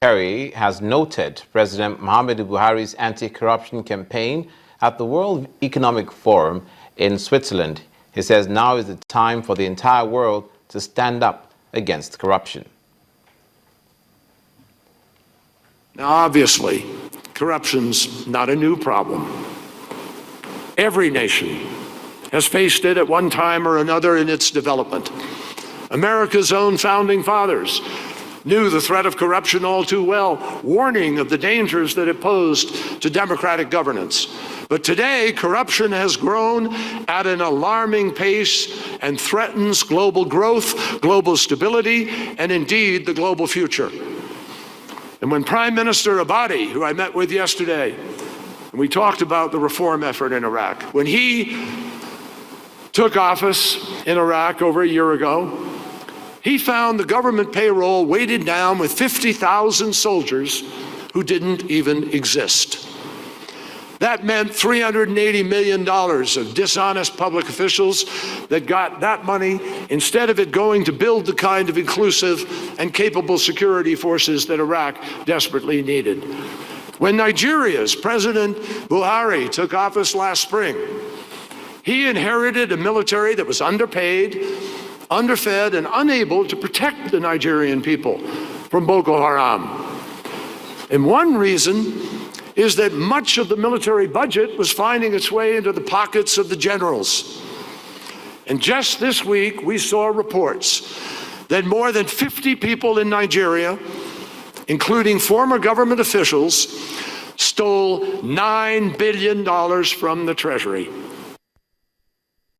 Kerry has noted President Muhammadu Buhari's anti-corruption campaign at the World Economic Forum in Switzerland. He says now is the time for the entire world to stand up against corruption. Now, obviously, corruption's not a new problem. Every nation has faced it at one time or another in its development. America's own founding fathers knew the threat of corruption all too well, warning of the dangers that it posed to democratic governance. But today, corruption has grown at an alarming pace and threatens global growth, global stability, and indeed the global future. And when Prime Minister Buhari, who I met with yesterday, and we talked about the reform effort in Iraq, when he took office in Iraq over a year ago, he found the government payroll weighted down with 50,000 soldiers who didn't even exist. That meant $380 million of dishonest public officials that got that money instead of it going to build the kind of inclusive and capable security forces that Iraq desperately needed. When Nigeria's President Buhari took office last spring, he inherited a military that was underpaid, underfed, and unable to protect the Nigerian people from Boko Haram. And one reason is that much of the military budget was finding its way into the pockets of the generals. And just this week, we saw reports that more than 50 people in Nigeria, including former government officials, stole $9 billion from the Treasury.